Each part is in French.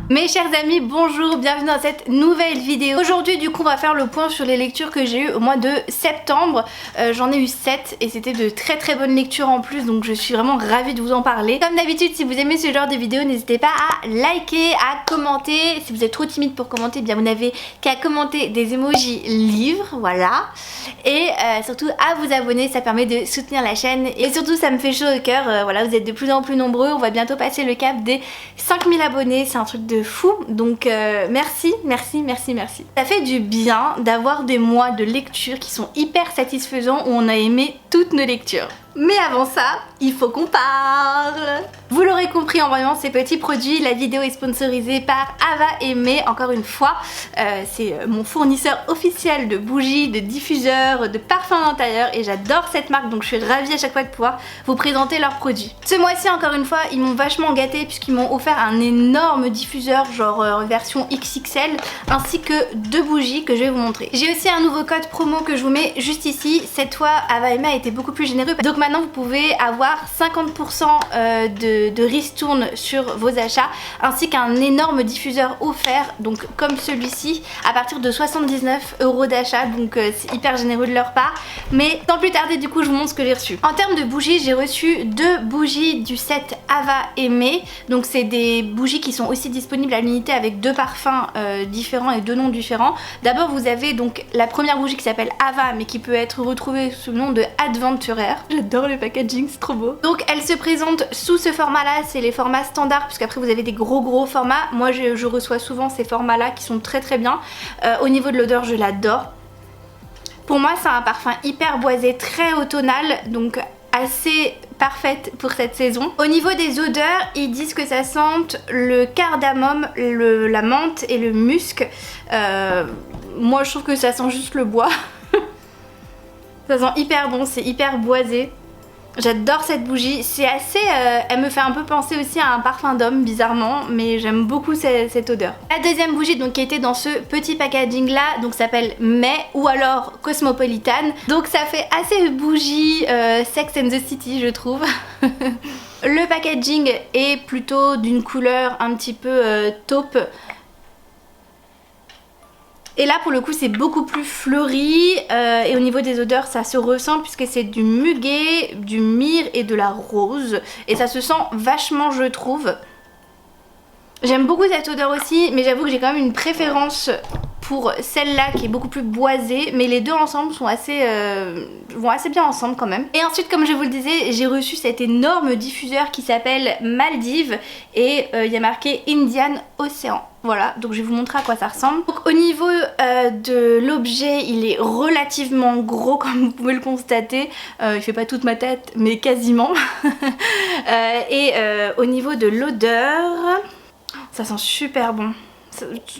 Mes chers amis, bonjour, bienvenue dans cette nouvelle vidéo. Aujourd'hui du coup on va faire le point sur les lectures que j'ai eues au mois de septembre. J'en ai eu 7 et c'était de très très bonnes lectures en plus, donc je suis vraiment ravie de vous en parler. Comme d'habitude, si vous aimez ce genre de vidéo, n'hésitez pas à liker, à commenter. Si vous êtes trop timide pour commenter, eh bien vous n'avez qu'à commenter des emojis livres, voilà. Et surtout à vous abonner, ça permet de soutenir la chaîne et surtout ça me fait chaud au cœur. Voilà, vous êtes de plus en plus nombreux, on va bientôt passer le cap des 5000 abonnés, c'est un truc de fou, donc merci. Ça fait du bien d'avoir des mois de lecture qui sont hyper satisfaisants où on a aimé toutes nos lectures. Mais avant ça, il faut qu'on parle. Vous l'aurez compris en voyant ces petits produits, la vidéo est sponsorisée par Ava et May, encore une fois. C'est mon fournisseur officiel de bougies, de diffuseurs, de parfums d'intérieur et j'adore cette marque, donc je suis ravie à chaque fois de pouvoir vous présenter leurs produits. Ce mois-ci, encore une fois, ils m'ont vachement gâté puisqu'ils m'ont offert un énorme diffuseur, genre version XXL, ainsi que 2 bougies que je vais vous montrer. J'ai aussi un nouveau code promo que je vous mets juste ici. Cette fois, Ava et May a été beaucoup plus généreux. Donc maintenant vous pouvez avoir 50% de ristourne sur vos achats ainsi qu'un énorme diffuseur offert, donc comme celui-ci, à partir de 79 € d'achat, donc c'est hyper généreux de leur part. Mais sans plus tarder, du coup je vous montre ce que j'ai reçu. En termes de bougies, j'ai reçu 2 bougies du set Ava et May, donc c'est des bougies qui sont aussi disponibles à l'unité avec 2 parfums différents et 2 noms différents. D'abord vous avez donc la première bougie qui s'appelle Ava mais qui peut être retrouvée sous le nom de Adventurer. J'adore le packaging, c'est trop beau. Donc elle se présente sous ce format là, c'est les formats standards puisqu'après vous avez des gros formats. Moi je reçois souvent ces formats là qui sont très bien. Au niveau de l'odeur, je l'adore. Pour moi c'est un parfum hyper boisé, très automnal, donc assez parfaite pour cette saison. Au niveau des odeurs, ils disent que ça sente le cardamome, la menthe et le musc. Moi je trouve que ça sent juste le bois. Ça sent hyper bon, c'est hyper boisé. J'adore cette bougie, c'est assez... elle me fait un peu penser aussi à un parfum d'homme bizarrement, mais j'aime beaucoup cette odeur. La deuxième bougie donc qui était dans ce petit packaging là, donc s'appelle May ou alors Cosmopolitan. Donc ça fait assez bougie Sex and the City je trouve. Le packaging est plutôt d'une couleur un petit peu taupe. Et là pour le coup c'est beaucoup plus fleuri et au niveau des odeurs ça se ressent puisque c'est du muguet, du myrrhe et de la rose. Et ça se sent vachement je trouve. J'aime beaucoup cette odeur aussi, mais j'avoue que j'ai quand même une préférence pour celle-là qui est beaucoup plus boisée, mais les deux ensemble sont vont assez bien ensemble quand même. Et ensuite, comme je vous le disais, j'ai reçu cet énorme diffuseur qui s'appelle Maldives et il y a marqué Indian Ocean. Voilà, donc je vais vous montrer à quoi ça ressemble. Donc au niveau de l'objet, il est relativement gros comme vous pouvez le constater. Il fait pas toute ma tête, mais quasiment. Et au niveau de l'odeur, ça sent super bon.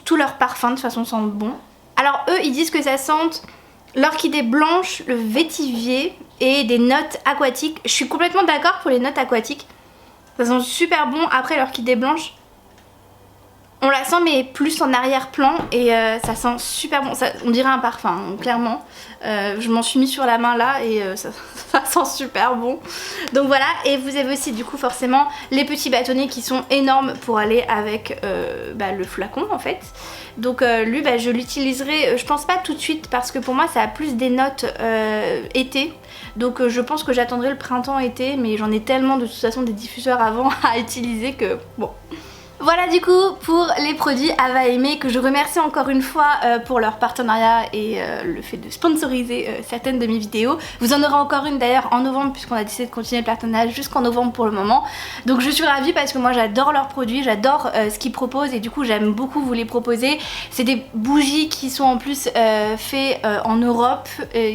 Tous leurs parfums de toute façon sentent bon. Alors eux ils disent que ça sente l'orchidée blanche, le vétivier et des notes aquatiques. Je suis complètement d'accord pour les notes aquatiques. Ça sent super bon. Après l'orchidée blanche, on la sent mais plus en arrière-plan et ça sent super bon. On dirait un parfum hein, clairement. Je m'en suis mis sur la main là et ça sent super bon. Donc voilà, et vous avez aussi du coup forcément les petits bâtonnets qui sont énormes pour aller avec le flacon en fait. Donc lui je l'utiliserai je pense pas tout de suite parce que pour moi ça a plus des notes été. Donc je pense que j'attendrai le printemps-été, mais j'en ai tellement de toute façon des diffuseurs avant à utiliser que bon... Voilà du coup pour les produits Ava et May que je remercie encore une fois pour leur partenariat et le fait de sponsoriser certaines de mes vidéos. Vous en aurez encore une d'ailleurs en novembre puisqu'on a décidé de continuer le partenariat jusqu'en novembre pour le moment. Donc je suis ravie parce que moi j'adore leurs produits, j'adore ce qu'ils proposent et du coup j'aime beaucoup vous les proposer. C'est des bougies qui sont en plus faits en Europe,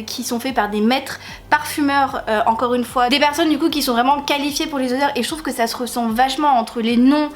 qui sont faits par des maîtres parfumeurs encore une fois. Des personnes du coup qui sont vraiment qualifiées pour les odeurs et je trouve que ça se ressent vachement entre les noms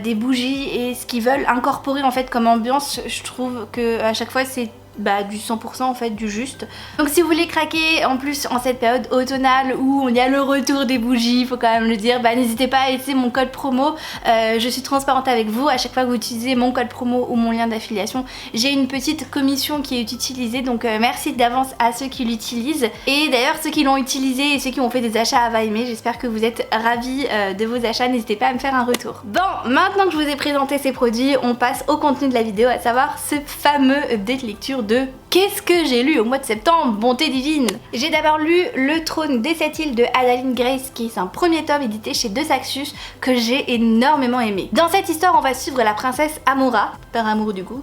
des bougies et ce qu'ils veulent incorporer en fait comme ambiance. Je trouve que à chaque fois c'est du 100% en fait, du juste. Donc si vous voulez craquer en plus en cette période automnale où il y a le retour des bougies, faut quand même le dire, n'hésitez pas à utiliser mon code promo. Je suis transparente avec vous, à chaque fois que vous utilisez mon code promo ou mon lien d'affiliation, j'ai une petite commission qui est utilisée, donc merci d'avance à ceux qui l'utilisent. Et d'ailleurs ceux qui l'ont utilisé et ceux qui ont fait des achats à va aimer, j'espère que vous êtes ravis de vos achats, n'hésitez pas à me faire un retour. Bon, maintenant que je vous ai présenté ces produits, on passe au contenu de la vidéo, à savoir ce fameux dé de lecture de qu'est-ce que j'ai lu au mois de septembre, bonté divine. J'ai d'abord lu Le Trône des 7 îles de Adaline Grace, qui est un premier tome édité chez De Saxus que j'ai énormément aimé. Dans cette histoire, on va suivre la princesse Amora, par amour du coup,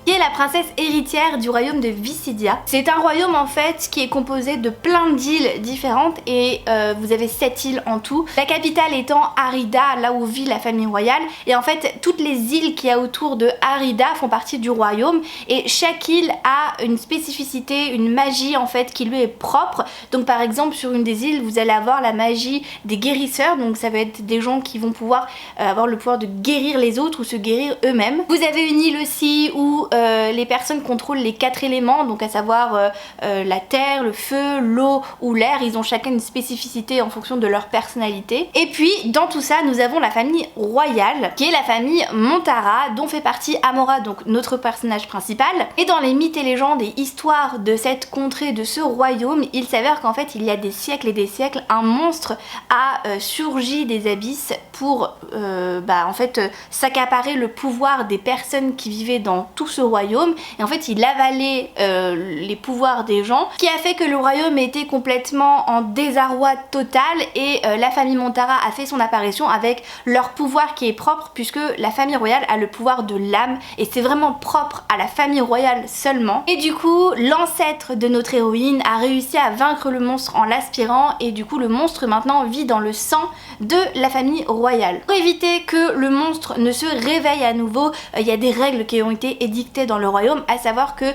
qui est la princesse héritière du royaume de Visidia. C'est un royaume en fait qui est composé de plein d'îles différentes et vous avez 7 îles en tout. La capitale étant Arida, là où vit la famille royale, et en fait toutes les îles qu'il y a autour de Arida font partie du royaume et chaque île a une spécificité, une magie en fait qui lui est propre. Donc par exemple sur une des îles vous allez avoir la magie des guérisseurs, donc ça va être des gens qui vont pouvoir avoir le pouvoir de guérir les autres ou se guérir eux-mêmes. Vous avez une île aussi où les personnes contrôlent les 4 éléments, donc à savoir la terre, le feu, l'eau ou l'air. Ils ont chacun une spécificité en fonction de leur personnalité. Et puis dans tout ça nous avons la famille royale qui est la famille Montara, dont fait partie Amora, donc notre personnage principal. Et dans les mythes et légendes et histoires de cette contrée, de ce royaume, il s'avère qu'en fait il y a des siècles et des siècles, un monstre a surgi des abysses pour en fait s'accaparer le pouvoir des personnes qui vivaient dans tout ce royaume, et en fait il avalait les pouvoirs des gens, qui a fait que le royaume était complètement en désarroi total et la famille Montara a fait son apparition avec leur pouvoir qui est propre, puisque la famille royale a le pouvoir de l'âme et c'est vraiment propre à la famille royale seulement. Et du coup l'ancêtre de notre héroïne a réussi à vaincre le monstre en l'aspirant, et du coup le monstre maintenant vit dans le sang de la famille royale. Pour éviter que le monstre ne se réveille à nouveau, il y a des règles qui ont été édictées dans le royaume, à savoir que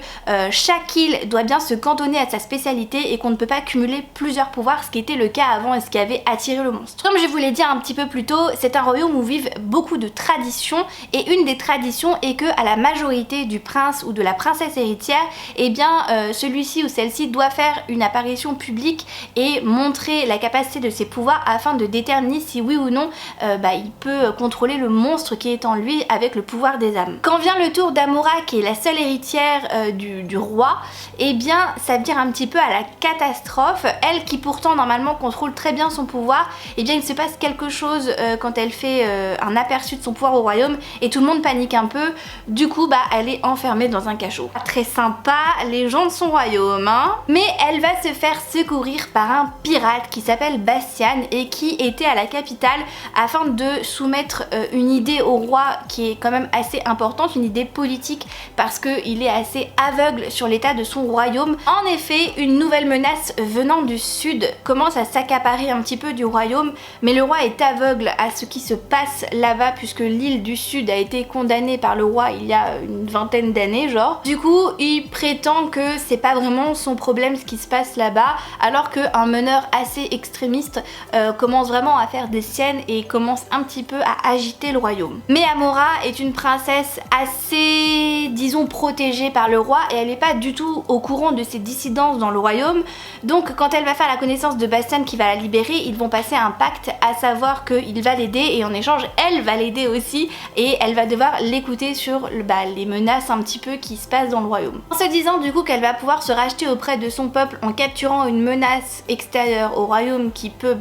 chaque île doit bien se cantonner à sa spécialité et qu'on ne peut pas cumuler plusieurs pouvoirs, ce qui était le cas avant et ce qui avait attiré le monstre. Comme je vous l'ai dit un petit peu plus tôt, c'est un royaume où vivent beaucoup de traditions, et une des traditions est que à la majorité du prince ou de la princesse héritière, celui-ci ou celle-ci doit faire une apparition publique et montrer la capacité de ses pouvoirs afin de déterminer si oui ou non il peut contrôler le monstre qui est en lui avec le pouvoir des âmes. Quand vient le tour d'Amora, qui est la seule héritière du roi, ça vire un petit peu à la catastrophe. Elle qui pourtant normalement contrôle très bien son pouvoir, il se passe quelque chose quand elle fait un aperçu de son pouvoir au royaume et tout le monde panique un peu. Du coup elle est enfermée dans un cachot. Très sympa les gens de son royaume, hein. Mais elle va se faire secourir par un pirate qui s'appelle Bastian et qui était à la capitale afin de soumettre une idée au roi qui est quand même assez importante, une idée politique, parce qu'il est assez aveugle sur l'état de son royaume. En effet, une nouvelle menace venant du sud commence à s'accaparer un petit peu du royaume, mais le roi est aveugle à ce qui se passe là-bas, puisque l'île du sud a été condamnée par le roi il y a une vingtaine d'années genre. Du coup il prétend que c'est pas vraiment son problème ce qui se passe là-bas, alors qu'un meneur assez extrémiste commence vraiment à faire des siennes et commence un petit peu à agiter le royaume. Mais Amora est une princesse assez, disons, protégée par le roi, et elle n'est pas du tout au courant de ses dissidences dans le royaume. Donc quand elle va faire la connaissance de Bastian qui va la libérer, ils vont passer un pacte, à savoir qu'il va l'aider et en échange elle va l'aider aussi, et elle va devoir l'écouter sur les menaces un petit peu qui se passent dans le royaume. En se disant du coup qu'elle va pouvoir se racheter auprès de son peuple en capturant une menace extérieure au royaume qui peut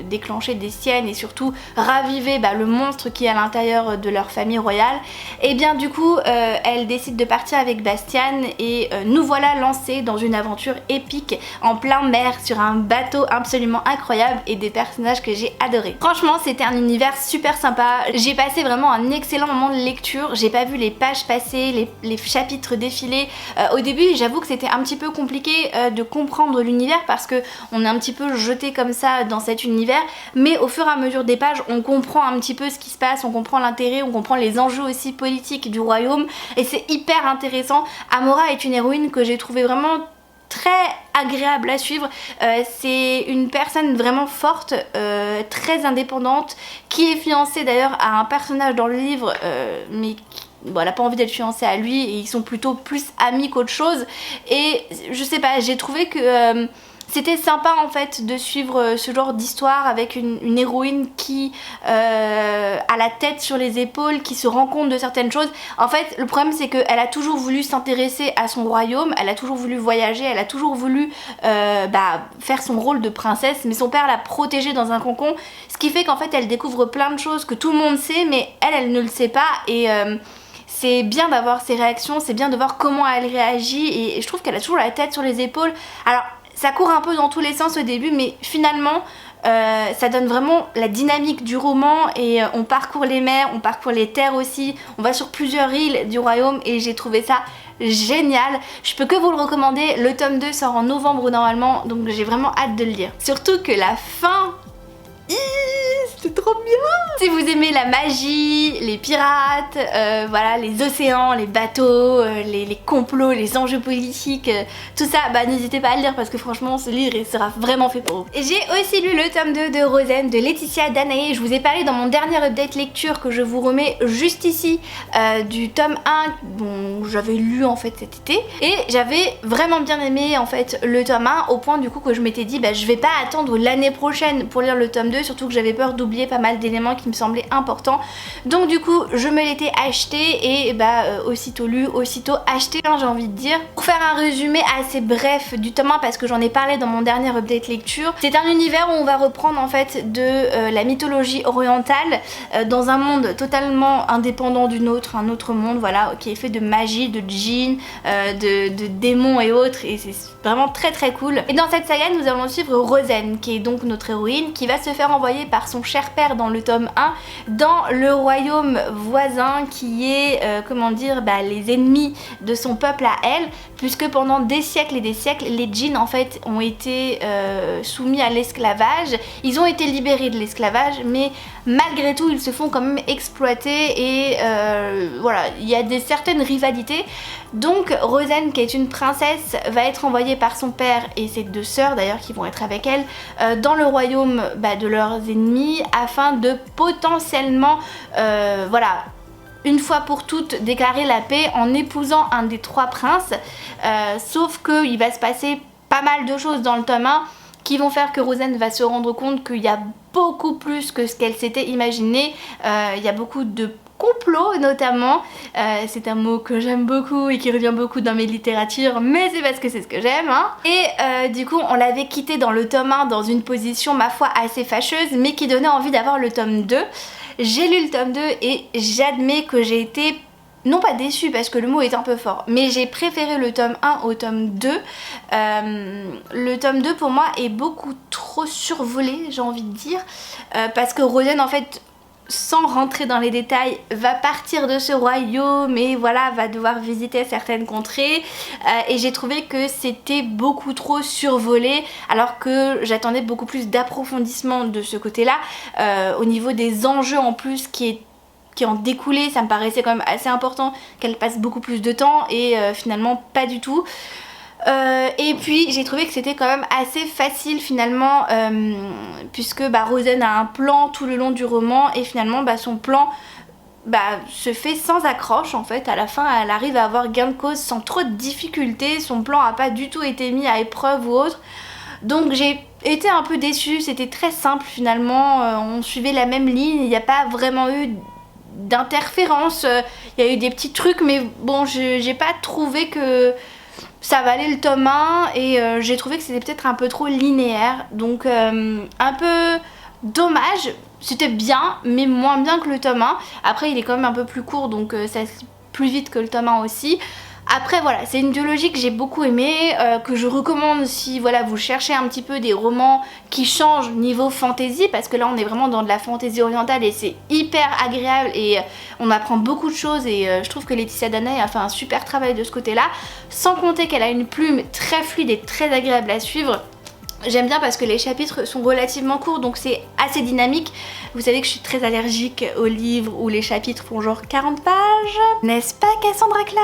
déclencher des siennes et surtout raviver le monstre qui est à l'intérieur de leur famille royale, et du coup elle décide de partir avec Bastian et nous voilà lancés dans une aventure épique en plein mer sur un bateau absolument incroyable et des personnages que j'ai adorés. Franchement c'était un univers super sympa, j'ai passé vraiment un excellent moment de lecture, j'ai pas vu les pages passer, les chapitres défiler. Au début j'avoue que c'était un petit peu compliqué de comprendre l'univers parce que on est un petit peu jeté comme ça dans cet univers, mais au fur et à mesure des pages on comprend un petit peu ce qui se passe, on comprend l'intérêt, on comprend les enjeux aussi politiques du royaume et c'est hyper intéressant. Amora est une héroïne que j'ai trouvé vraiment très agréable à suivre, c'est une personne vraiment forte, très indépendante, qui est fiancée d'ailleurs à un personnage dans le livre mais bon, elle a pas envie d'être fiancée à lui et ils sont plutôt plus amis qu'autre chose. Et je sais pas, j'ai trouvé que c'était sympa en fait de suivre ce genre d'histoire avec une héroïne qui a la tête sur les épaules, qui se rend compte de certaines choses. En fait le problème c'est qu'elle a toujours voulu s'intéresser à son royaume, elle a toujours voulu voyager, elle a toujours voulu faire son rôle de princesse, mais son père l'a protégée dans un cocon, ce qui fait qu'en fait elle découvre plein de choses que tout le monde sait mais elle ne le sait pas. Et c'est bien d'avoir ses réactions, c'est bien de voir comment elle réagit et je trouve qu'elle a toujours la tête sur les épaules. Alors ça court un peu dans tous les sens au début mais finalement ça donne vraiment la dynamique du roman et on parcourt les mers, on parcourt les terres aussi, on va sur plusieurs îles du royaume et j'ai trouvé ça génial. Je peux que vous le recommander, le tome 2 sort en novembre normalement donc j'ai vraiment hâte de le lire. Surtout que la fin, c'était trop bien. Si vous aimez la magie, les pirates, voilà, les océans, les bateaux, les complots, les enjeux politiques, tout ça, bah n'hésitez pas à le lire parce que franchement ce livre il sera vraiment fait pour vous. Et j'ai aussi lu le tome 2 de Rosen de Laetitia Danaé. Je vous ai parlé dans mon dernier update lecture que je vous remets juste ici du tome 1 dont j'avais lu en fait cet été et j'avais vraiment bien aimé en fait le tome 1 au point du coup que je m'étais dit bah je vais pas attendre l'année prochaine pour lire le tome 2, surtout que j'avais peur d'oublier pas mal d'éléments qui me semblaient importants. Donc du coup je me l'étais acheté et aussitôt lu, aussitôt acheté hein, j'ai envie de dire. Pour faire un résumé assez bref du tome 1 parce que j'en ai parlé dans mon dernier update lecture, c'est un univers où on va reprendre en fait de la mythologie orientale dans un monde totalement indépendant du nôtre, un autre monde voilà qui est fait de magie, de djinns, de démons et autres et c'est vraiment très très cool. Et dans cette saga nous allons suivre Rosen qui est donc notre héroïne qui va se faire envoyer par son cher père dans le tome 1 dans le royaume voisin qui est comment dire les ennemis de son peuple à elle, puisque pendant des siècles et des siècles les djinns en fait ont été soumis à l'esclavage. Ils ont été libérés de l'esclavage mais malgré tout ils se font quand même exploiter et voilà il y a certaines rivalités. Donc Rosen qui est une princesse va être envoyée par son père et ses deux sœurs d'ailleurs qui vont être avec elle dans le royaume de leurs ennemis afin de potentiellement voilà une fois pour toutes déclarer la paix en épousant un des trois princes, sauf qu'il va se passer pas mal de choses dans le tome 1 qui vont faire que Rosen va se rendre compte qu'il y a beaucoup plus que ce qu'elle s'était imaginé. Il y a beaucoup de complot notamment, c'est un mot que j'aime beaucoup et qui revient beaucoup dans mes littératures mais c'est parce que c'est ce que j'aime hein. Et du coup on l'avait quitté dans le tome 1 dans une position ma foi assez fâcheuse mais qui donnait envie d'avoir le tome 2. J'ai lu le tome 2 et j'admets que j'ai été non pas déçue parce que le mot est un peu fort, mais j'ai préféré le tome 1 au tome 2. Le tome 2 pour moi est beaucoup trop survolé j'ai envie de dire, parce que Rosen en fait sans rentrer dans les détails va partir de ce royaume et voilà va devoir visiter certaines contrées et j'ai trouvé que c'était beaucoup trop survolé alors que j'attendais beaucoup plus d'approfondissement de ce côté là au niveau des enjeux en plus qui en découlaient. Ça me paraissait quand même assez important qu'elle passe beaucoup plus de temps et finalement pas du tout. Et puis j'ai trouvé que c'était quand même assez facile finalement puisque Rosen a un plan tout le long du roman et finalement son plan se fait sans accroche en fait. À la fin elle arrive à avoir gain de cause sans trop de difficultés, son plan a pas du tout été mis à épreuve ou autre. Donc j'ai été un peu déçue, c'était très simple finalement, on suivait la même ligne, il n'y a pas vraiment eu d'interférence, il y a eu des petits trucs mais bon j'ai pas trouvé que ça valait le tome 1 et j'ai trouvé que c'était peut-être un peu trop linéaire donc un peu dommage. C'était bien mais moins bien que le tome 1. Après il est quand même un peu plus court donc ça se lit plus vite que le tome 1 aussi. Après voilà, c'est une duologie que j'ai beaucoup aimée, que je recommande si voilà vous cherchez un petit peu des romans qui changent niveau fantasy, parce que là on est vraiment dans de la fantasy orientale et c'est hyper agréable et on apprend beaucoup de choses et je trouve que Laetitia Danaé a fait un super travail de ce côté là, sans compter qu'elle a une plume très fluide et très agréable à suivre. J'aime bien parce que les chapitres sont relativement courts, donc c'est assez dynamique. Vous savez que je suis très allergique aux livres où les chapitres font genre 40 pages. N'est-ce pas Cassandra Clare?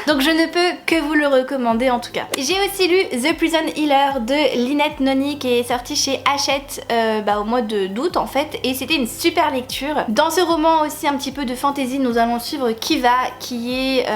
Donc je ne peux que vous le recommander en tout cas. J'ai aussi lu The Prison Healer de Lynette Noni qui est sorti chez Hachette au mois d'août en fait, et c'était une super lecture. Dans ce roman aussi un petit peu de fantasy, nous allons suivre Kiva qui est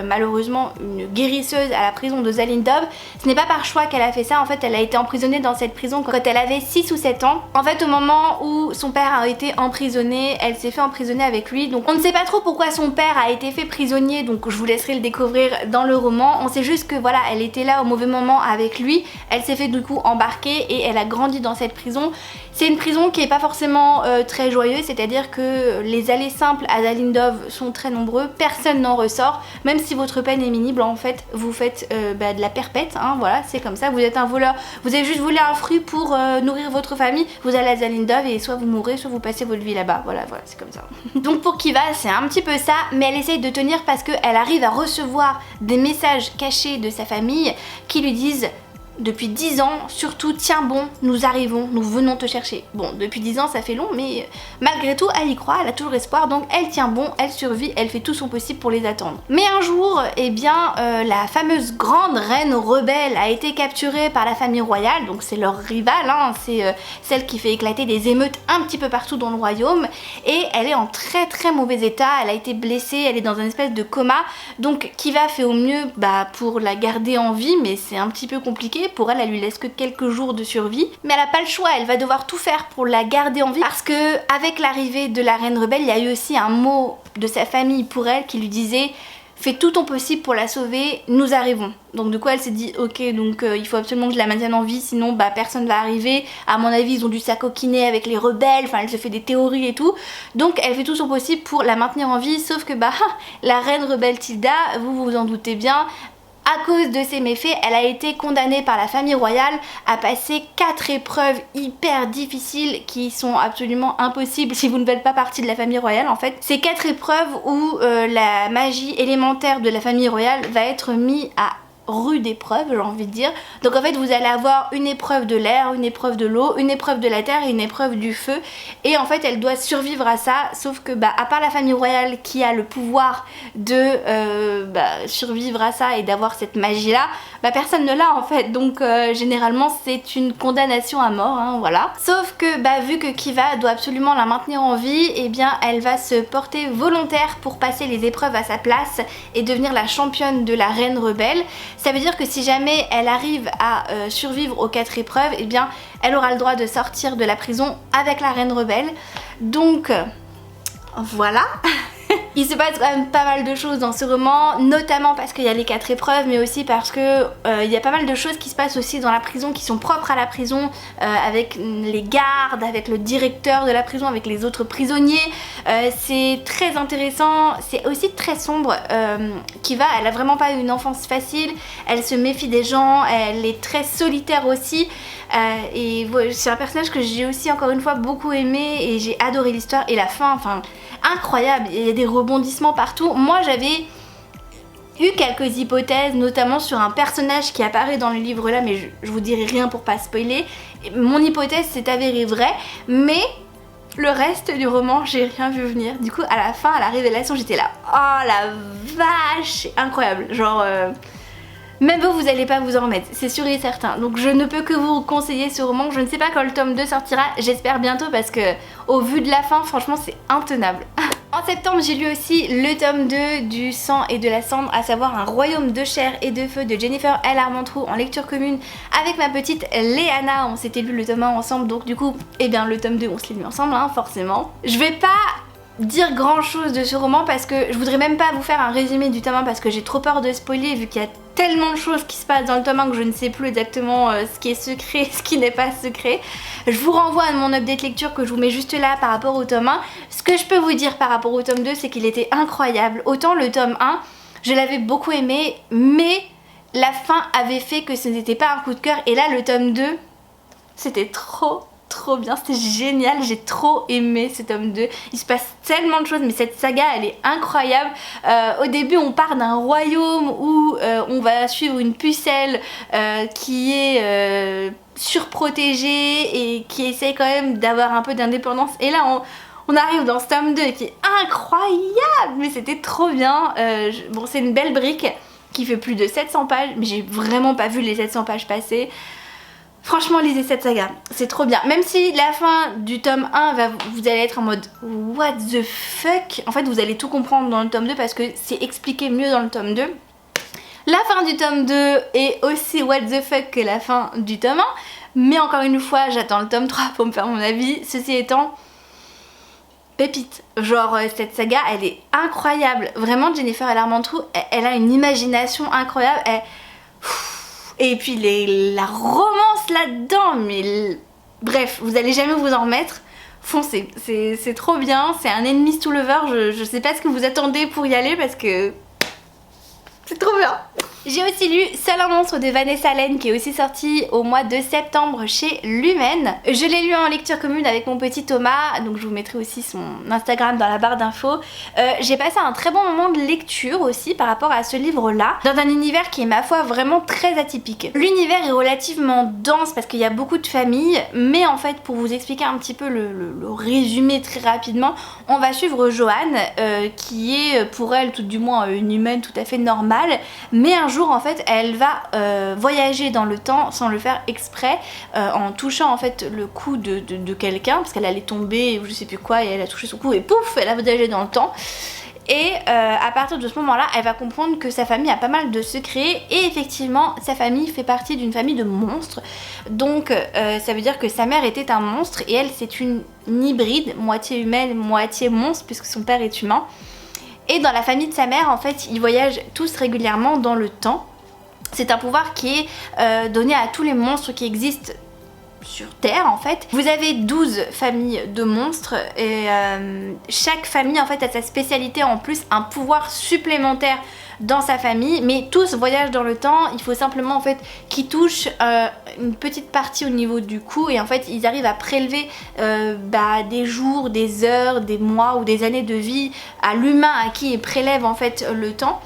malheureusement une guérisseuse à la prison de Zalindov. Ce n'est pas par choix qu'elle a fait ça, en fait elle a été emprisonnée dans cette prison quand elle avait 6 ou 7 ans. En fait au moment où son père a été emprisonné, elle s'est fait emprisonner avec lui, donc on ne sait pas trop pourquoi son père a été fait prisonnier, donc je vous laisserai le découvrir dans le roman. On sait juste que voilà, elle était là au mauvais moment avec lui, elle s'est fait du coup embarquer et elle a grandi dans cette prison. C'est une prison qui est pas forcément très joyeuse, c'est-à-dire que les allées simples à Zalindov sont très nombreux, personne n'en ressort, même si votre peine est minible, en fait vous faites de la perpète, hein, voilà, c'est comme ça, vous êtes un voleur, vous avez juste volé un fruit pour nourrir votre famille, vous allez à Zalindov et soit vous mourrez, soit vous passez votre vie là-bas, voilà, c'est comme ça. Donc pour Kiva c'est un petit peu ça, mais elle essaye de tenir parce qu'elle arrive à recevoir des messages cachés de sa famille qui lui disent: depuis 10 ans, surtout tiens bon, nous arrivons, nous venons te chercher. Bon, depuis 10 ans ça fait long, mais malgré tout elle y croit, elle a toujours espoir, donc elle tient bon, elle survit, elle fait tout son possible pour les attendre. Mais un jour, eh bien, la fameuse grande reine rebelle a été capturée par la famille royale, donc c'est leur rivale, hein, c'est celle qui fait éclater des émeutes un petit peu partout dans le royaume, et elle est en très très mauvais état, elle a été blessée, elle est dans une espèce de coma, donc Kiva fait au mieux pour la garder en vie, mais c'est un petit peu compliqué. Pour elle, elle lui laisse que quelques jours de survie, mais elle a pas le choix, elle va devoir tout faire pour la garder en vie parce que avec l'arrivée de la reine rebelle, il y a eu aussi un mot de sa famille pour elle qui lui disait: fais tout ton possible pour la sauver, nous arrivons. Donc du coup elle s'est dit ok, donc il faut absolument que je la maintienne en vie, sinon personne va arriver. À mon avis ils ont dû s'acoquiner avec les rebelles, enfin elle se fait des théories et tout. Donc elle fait tout son possible pour la maintenir en vie, sauf que la reine rebelle Tilda, vous vous en doutez bien, à cause de ses méfaits, elle a été condamnée par la famille royale à passer 4 épreuves hyper difficiles qui sont absolument impossibles si vous ne faites pas partie de la famille royale en fait. C'est 4 épreuves où la magie élémentaire de la famille royale va être mise à rude épreuve, j'ai envie de dire. Donc en fait vous allez avoir une épreuve de l'air, une épreuve de l'eau, une épreuve de la terre et une épreuve du feu, et en fait elle doit survivre à ça, sauf que à part la famille royale qui a le pouvoir de survivre à ça et d'avoir cette magie là, personne ne l'a en fait, donc généralement c'est une condamnation à mort, hein, voilà. Sauf que vu que Kiva doit absolument la maintenir en vie, et bien elle va se porter volontaire pour passer les épreuves à sa place et devenir la championne de la reine rebelle. Ça veut dire que si jamais elle arrive à survivre aux 4 épreuves, et bien elle aura le droit de sortir de la prison avec la reine rebelle. Donc voilà. Il se passe quand même pas mal de choses dans ce roman, notamment parce qu'il y a les 4 épreuves, mais aussi parce que il y a pas mal de choses qui se passent aussi dans la prison qui sont propres à la prison, avec les gardes, avec le directeur de la prison, avec les autres prisonniers. C'est très intéressant, c'est aussi très sombre. Kiva, elle a vraiment pas eu une enfance facile, elle se méfie des gens, elle est très solitaire aussi. Et c'est un personnage que j'ai aussi encore une fois beaucoup aimé et j'ai adoré l'histoire et la fin, enfin incroyable, il y a des rebondissements partout. Moi j'avais eu quelques hypothèses, notamment sur un personnage qui apparaît dans le livre là, mais je vous dirai rien pour pas spoiler. Mon hypothèse s'est avérée vraie, mais le reste du roman j'ai rien vu venir. Du coup à la fin, à la révélation, j'étais là, oh la vache, incroyable, genre même vous allez pas vous en remettre, c'est sûr et certain. Donc je ne peux que vous conseiller ce roman. Je ne sais pas quand le tome 2 sortira, j'espère bientôt parce que au vu de la fin, franchement c'est intenable. En septembre j'ai lu aussi le tome 2 du sang et de la cendre, à savoir Un royaume de chair et de feu de Jennifer L. Armentrout en lecture commune avec ma petite Léana. On s'était lu le tome 1 ensemble, donc du coup le tome 2 on se l'est lu ensemble, hein, forcément. Je vais pas dire grand chose de ce roman parce que je voudrais même pas vous faire un résumé du tome 1 parce que j'ai trop peur de spoiler vu qu'il y a tellement de choses qui se passent dans le tome 1 que je ne sais plus exactement ce qui est secret, ce qui n'est pas secret. Je vous renvoie à mon update lecture que je vous mets juste là par rapport au tome 1. Ce que je peux vous dire par rapport au tome 2, c'est qu'il était incroyable. Autant le tome 1, je l'avais beaucoup aimé, mais la fin avait fait que ce n'était pas un coup de cœur, et là le tome 2, c'était trop bien, c'était génial, j'ai trop aimé ce tome 2. Il se passe tellement de choses, mais cette saga elle est incroyable. Au début on part d'un royaume où on va suivre une pucelle qui est surprotégée et qui essaye quand même d'avoir un peu d'indépendance. Et là on arrive dans ce tome 2 qui est incroyable, mais c'était trop bien. Bon, c'est une belle brique qui fait plus de 700 pages, mais j'ai vraiment pas vu les 700 pages passer. Franchement, lisez cette saga, c'est trop bien. Même si la fin du tome 1, vous allez être en mode what the fuck. En fait, vous allez tout comprendre dans le tome 2 parce que c'est expliqué mieux dans le tome 2. La fin du tome 2 est aussi what the fuck que la fin du tome 1. Mais encore une fois, j'attends le tome 3 pour me faire mon avis. Ceci étant, pépite. Genre, cette saga, elle est incroyable. Vraiment, Jennifer Armentrout, elle a une imagination incroyable. Et puis la romance là-dedans, mais bref, vous allez jamais vous en remettre. Foncez, c'est trop bien. C'est un enemies to lover. Je sais pas ce que vous attendez pour y aller parce que c'est trop bien. J'ai aussi lu Seul un monstre de Vanessa Lane qui est aussi sorti au mois de septembre chez Lumen. Je l'ai lu en lecture commune avec mon petit Thomas, donc je vous mettrai aussi son Instagram dans la barre d'infos. J'ai passé un très bon moment de lecture aussi par rapport à ce livre-là, dans un univers qui est ma foi vraiment très atypique. L'univers est relativement dense parce qu'il y a beaucoup de familles, mais en fait pour vous expliquer un petit peu le résumé très rapidement, on va suivre Joanne qui est pour elle tout du moins une humaine tout à fait normale, mais un jour en fait elle va voyager dans le temps sans le faire exprès, en touchant en fait le cou de quelqu'un parce qu'elle allait tomber ou je sais plus quoi et elle a touché son cou et pouf elle a voyagé dans le temps. Et à partir de ce moment là elle va comprendre que sa famille a pas mal de secrets et effectivement sa famille fait partie d'une famille de monstres, donc ça veut dire que sa mère était un monstre et elle c'est une hybride, moitié humaine moitié monstre puisque son père est humain. Et dans la famille de sa mère, en fait, ils voyagent tous régulièrement dans le temps. C'est un pouvoir qui est donné à tous les monstres qui existent sur Terre, en fait. Vous avez 12 familles de monstres et chaque famille, en fait, a sa spécialité, en plus, un pouvoir supplémentaire dans sa famille, mais tous voyagent dans le temps. Il faut simplement en fait qu'ils touchent une petite partie au niveau du cou et en fait ils arrivent à prélever des jours, des heures, des mois ou des années de vie à l'humain à qui ils prélèvent en fait le temps.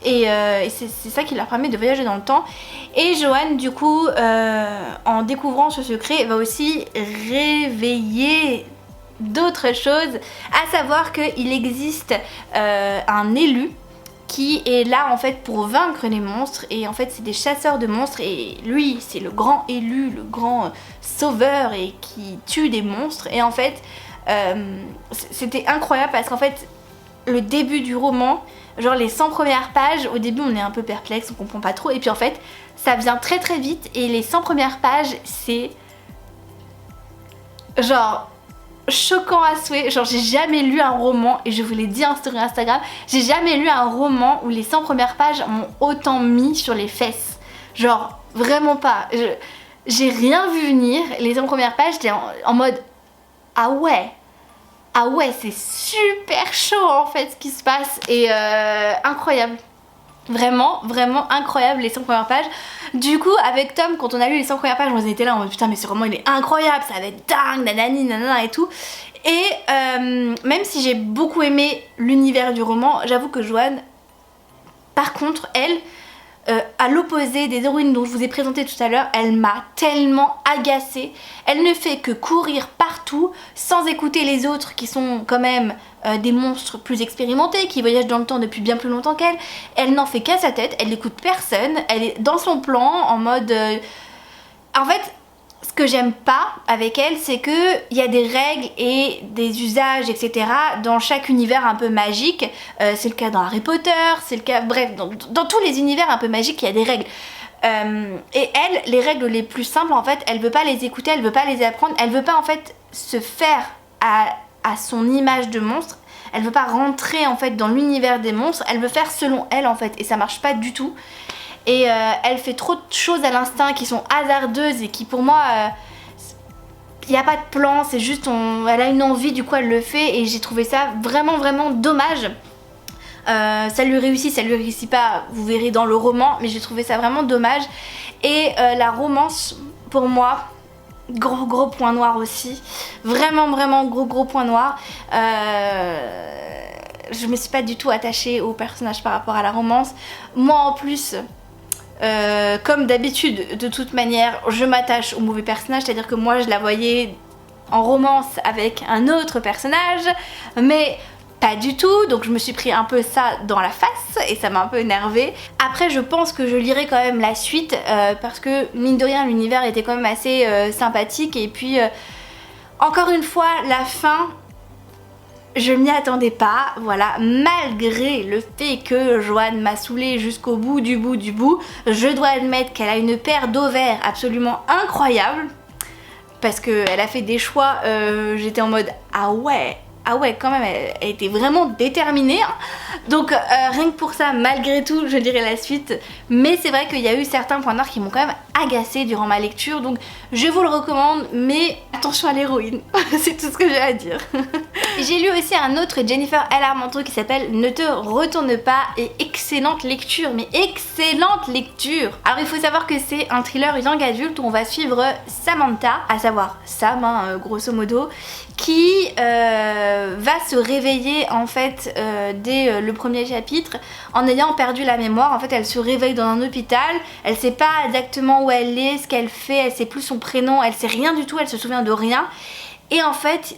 Et c'est ça qui leur permet de voyager dans le temps. Et Joanne du coup en découvrant ce secret va aussi réveiller d'autres choses, à savoir qu'il existe un élu qui est là en fait pour vaincre les monstres et en fait c'est des chasseurs de monstres et lui c'est le grand élu, le grand sauveur et qui tue des monstres. Et en fait c'était incroyable parce qu'en fait le début du roman, genre les 100 premières pages, au début on est un peu perplexe, on comprend pas trop et puis en fait ça vient très très vite et les 100 premières pages c'est genre choquant à souhait. Genre j'ai jamais lu un roman, et je vous l'ai dit en story Instagram, j'ai jamais lu un roman où les 100 premières pages m'ont autant mis sur les fesses. Genre vraiment pas. J'ai rien vu venir. Les 100 premières pages j'étais en mode ah ouais c'est super chaud en fait ce qui se passe. Et incroyable. Vraiment, vraiment incroyable les 100 premières pages. Du coup avec Tom quand on a lu les 100 premières pages on était là en mode putain mais ce roman il est incroyable, ça va être dingue, nanani nanana et tout. Et même si j'ai beaucoup aimé l'univers du roman, j'avoue que Joanne par contre elle, à l'opposé des héroïnes dont je vous ai présenté tout à l'heure, elle m'a tellement agacée. Elle ne fait que courir partout sans écouter les autres qui sont quand même des monstres plus expérimentés, qui voyagent dans le temps depuis bien plus longtemps qu'elle. Elle n'en fait qu'à sa tête, elle n'écoute personne, elle est dans son plan en mode... En fait, ce que j'aime pas avec elle, c'est qu'il y a des règles et des usages, etc. dans chaque univers un peu magique. C'est le cas dans Harry Potter, c'est le cas... Bref, dans tous les univers un peu magiques, il y a des règles. Et elle, les règles les plus simples, en fait, elle veut pas les écouter, elle veut pas les apprendre, elle veut pas en fait se faire à son image de monstre. Elle veut pas rentrer en fait dans l'univers des monstres, elle veut faire selon elle en fait, et ça marche pas du tout. Et elle fait trop de choses à l'instinct qui sont hasardeuses et qui pour moi il n'y a pas de plan, c'est juste elle a une envie, du coup elle le fait, et j'ai trouvé ça vraiment vraiment dommage. Ça lui réussit pas, vous verrez dans le roman, mais j'ai trouvé ça vraiment dommage. Et la romance pour moi, gros point noir aussi, vraiment vraiment gros point noir. Je me suis pas du tout attachée au personnage par rapport à la romance. Moi en plus Comme d'habitude, de toute manière, je m'attache au mauvais personnage, c'est-à-dire que moi je la voyais en romance avec un autre personnage, mais pas du tout, donc je me suis pris un peu ça dans la face et ça m'a un peu énervée. Après je pense que je lirai quand même la suite parce que mine de rien l'univers était quand même assez sympathique et puis encore une fois la fin je m'y attendais pas, voilà, malgré le fait que Joanne m'a saoulée jusqu'au bout du bout du bout, je dois admettre qu'elle a une paire d'ovaires absolument incroyable parce qu'elle a fait des choix, j'étais en mode ah ouais quand même elle était vraiment déterminée hein. Donc rien que pour ça malgré tout je dirais la suite, mais c'est vrai qu'il y a eu certains points noirs qui m'ont quand même agacée durant ma lecture, donc je vous le recommande, mais attention à l'héroïne. C'est tout ce que j'ai à dire. J'ai lu aussi un autre Jennifer L. Armentrout qui s'appelle Ne te retourne pas, et excellente lecture, mais excellente lecture. Alors il faut savoir que c'est un thriller young adulte où on va suivre Samantha, à savoir Sam hein, grosso modo, qui va se réveiller en fait dès le premier chapitre en ayant perdu la mémoire. En fait elle se réveille dans un hôpital, elle sait pas exactement où elle est, ce qu'elle fait, elle sait plus son prénom, elle sait rien du tout, elle se souvient de rien. Et en fait,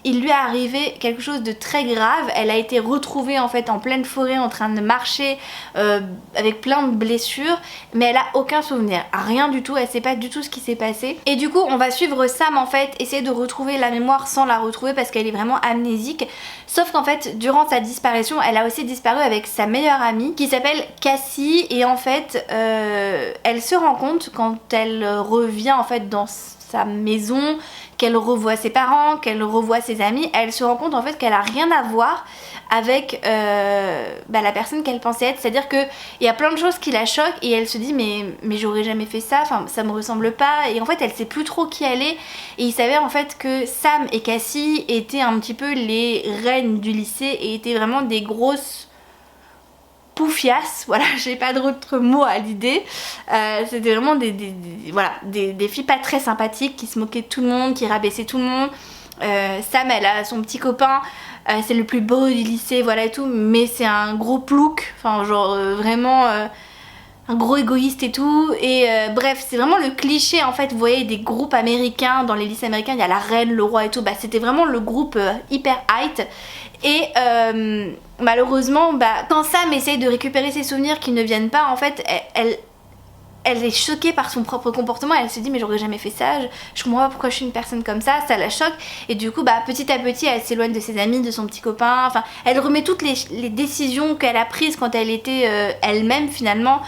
il lui est arrivé quelque chose de très grave. Elle a été retrouvée en fait en pleine forêt en train de marcher avec plein de blessures, mais elle a aucun souvenir, rien du tout, elle sait pas du tout ce qui s'est passé. Et du coup, on va suivre Sam en fait, essayer de retrouver la mémoire sans la retrouver parce qu'elle est vraiment amnésique. Sauf qu'en fait, durant sa disparition, elle a aussi disparu avec sa meilleure amie qui s'appelle Cassie, et en fait, elle se rend compte quand elle revient en fait dans sa maison, qu'elle revoit ses parents, qu'elle revoit ses amis, elle se rend compte en fait qu'elle a rien à voir avec la personne qu'elle pensait être, c'est-à-dire qu'il y a plein de choses qui la choquent et elle se dit mais j'aurais jamais fait ça, enfin ça me ressemble pas, et en fait elle sait plus trop qui elle est. Et il s'avère en fait que Sam et Cassie étaient un petit peu les reines du lycée et étaient vraiment des grosses poufias, voilà, j'ai pas d'autres mots à l'idée. C'était vraiment des filles pas très sympathiques qui se moquaient de tout le monde, qui rabaissaient tout le monde. Sam elle a son petit copain, c'est le plus beau du lycée, voilà et tout, mais c'est un gros plouc, enfin genre vraiment un gros égoïste et tout, et bref c'est vraiment le cliché en fait, vous voyez des groupes américains, dans les lycées américains il y a la reine, le roi et tout, bah c'était vraiment le groupe hyper hype. Et malheureusement quand Sam essaye de récupérer ses souvenirs qui ne viennent pas, en fait elle est choquée par son propre comportement, elle se dit mais j'aurais jamais fait ça, je comprends pas pourquoi je suis une personne comme ça la choque, et du coup petit à petit elle s'éloigne de ses amis, de son petit copain, enfin elle remet toutes les décisions qu'elle a prises quand elle était elle-même finalement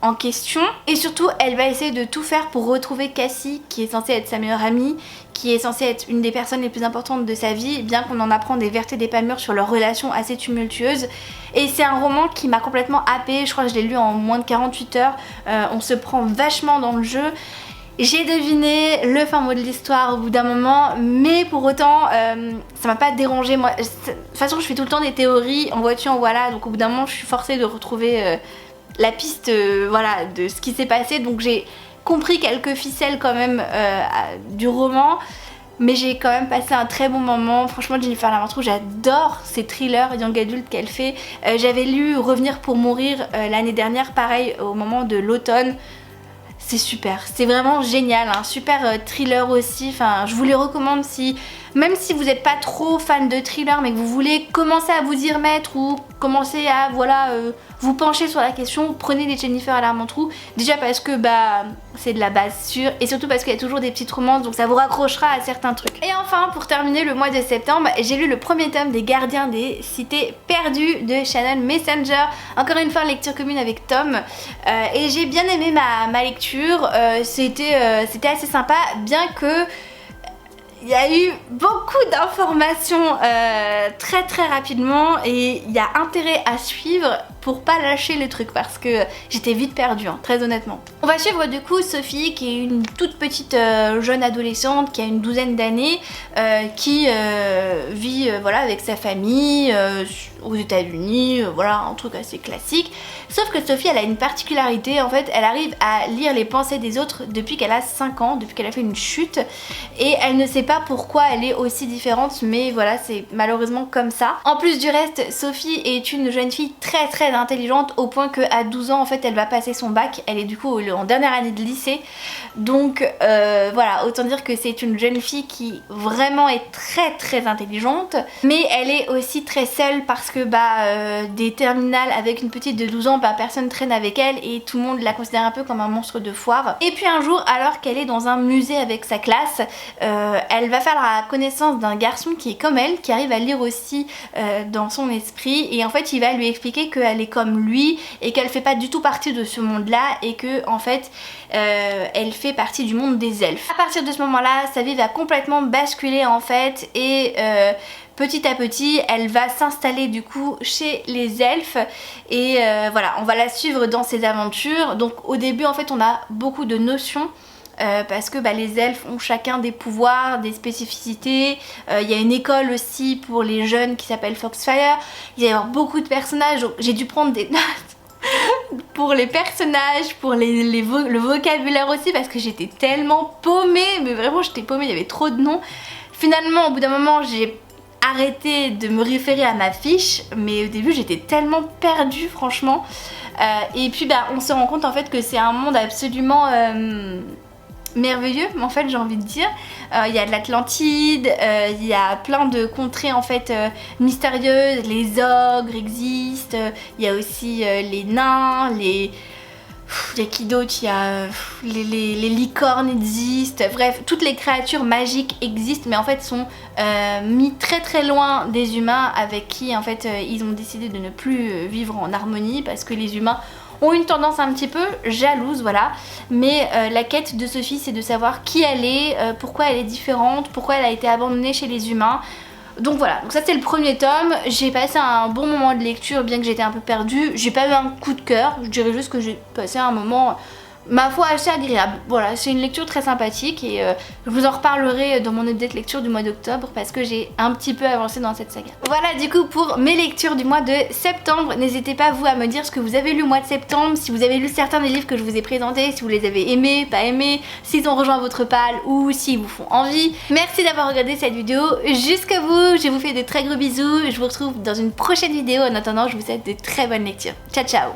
en question, et surtout elle va essayer de tout faire pour retrouver Cassie qui est censée être sa meilleure amie, qui est censée être une des personnes les plus importantes de sa vie, bien qu'on en apprend des vertes et des pas mûres sur leur relation assez tumultueuse. Et c'est un roman qui m'a complètement happée, je crois que je l'ai lu en moins de 48 heures, on se prend vachement dans le jeu. J'ai deviné le fin mot de l'histoire au bout d'un moment, mais pour autant ça m'a pas dérangé. Moi, de toute façon je fais tout le temps des théories, en vois-tu en voilà, donc au bout d'un moment je suis forcée de retrouver la piste voilà, de ce qui s'est passé, donc j'ai compris quelques ficelles quand même du roman, mais j'ai quand même passé un très bon moment. Franchement Jennifer L. Armentrout, j'adore ces thrillers young adult qu'elle fait. J'avais lu Revenir pour mourir l'année dernière, pareil au moment de l'automne. C'est super, c'est vraiment génial, un super thriller aussi, enfin je vous les recommande même si vous n'êtes pas trop fan de thriller mais que vous voulez commencer à vous y remettre ou commencer à vous pencher sur la question, prenez des Jennifer L. Armentrout, déjà parce que c'est de la base sûre, et surtout parce qu'il y a toujours des petites romances, donc ça vous raccrochera à certains trucs. Et enfin pour terminer le mois de septembre, j'ai lu le premier tome des Gardiens des Cités Perdues de Shannon Messenger, encore une fois lecture commune avec Tom, et j'ai bien aimé ma lecture, c'était assez sympa, bien que il y a eu beaucoup d'informations très rapidement, et il y a intérêt à suivre pour pas lâcher le truc parce que j'étais vite perdue, hein, très honnêtement. On va suivre du coup Sophie qui est une toute petite jeune adolescente qui a une douzaine d'années, qui vit voilà, avec sa famille aux États-Unis, voilà un truc assez classique. Sauf que Sophie elle a une particularité, en fait elle arrive à lire les pensées des autres depuis qu'elle a 5 ans, depuis qu'elle a fait une chute, et elle ne sait pas pourquoi elle est aussi différente, mais voilà c'est malheureusement comme ça. En plus du reste, Sophie est une jeune fille très intelligente au point qu'à 12 ans en fait elle va passer son bac. Elle est du coup en dernière année de lycée. Donc voilà, autant dire que c'est une jeune fille qui vraiment est très intelligente. Mais elle est aussi très seule parce que des terminales avec une petite de 12 ans, personne traîne avec elle et tout le monde la considère un peu comme un monstre de foire. Et puis un jour, alors qu'elle est dans un musée avec sa classe, elle va faire la connaissance d'un garçon qui est comme elle, qui arrive à lire aussi dans son esprit, et en fait il va lui expliquer qu'elle est comme lui et qu'elle fait pas du tout partie de ce monde là et que en fait elle fait partie du monde des elfes. À partir de ce moment là, sa vie va complètement basculer en fait, et petit à petit elle va s'installer du coup chez les elfes, et voilà, on va la suivre dans ses aventures. Donc au début en fait on a beaucoup de notions parce que les elfes ont chacun des pouvoirs, des spécificités. Il y a une école aussi pour les jeunes qui s'appelle Foxfire. Il va y avoir beaucoup de personnages, donc j'ai dû prendre des notes pour les personnages, pour le vocabulaire aussi, parce que j'étais tellement paumée, mais vraiment j'étais paumée, il y avait trop de noms. Finalement au bout d'un moment j'ai arrêté de me référer à ma fiche, mais au début j'étais tellement perdue franchement. Et puis on se rend compte en fait que c'est un monde absolument merveilleux en fait, j'ai envie de dire. Il y a de l'Atlantide, il y a plein de contrées en fait mystérieuses, les ogres existent, il y a aussi les nains, il y a qui d'autre, il y a les licornes existent, bref toutes les créatures magiques existent, mais en fait sont mis très loin des humains, avec qui en fait ils ont décidé de ne plus vivre en harmonie parce que les humains ont une tendance un petit peu jalouse, voilà. Mais la quête de Sophie, c'est de savoir qui elle est, pourquoi elle est différente, pourquoi elle a été abandonnée chez les humains. Donc voilà, donc ça c'est le premier tome. J'ai passé un bon moment de lecture, bien que j'étais un peu perdue. J'ai pas eu un coup de cœur, je dirais juste que j'ai passé un moment, ma foi, assez agréable. Voilà, c'est une lecture très sympathique, et je vous en reparlerai dans mon update lecture du mois d'octobre parce que j'ai un petit peu avancé dans cette saga. Voilà du coup pour mes lectures du mois de septembre. N'hésitez pas vous à me dire ce que vous avez lu au mois de septembre, si vous avez lu certains des livres que je vous ai présentés, si vous les avez aimés, pas aimés, s'ils ont rejoint votre palle ou s'ils vous font envie. Merci d'avoir regardé cette vidéo jusqu'au bout, je vous fais de très gros bisous, je vous retrouve dans une prochaine vidéo. En attendant, je vous souhaite de très bonnes lectures. Ciao ciao.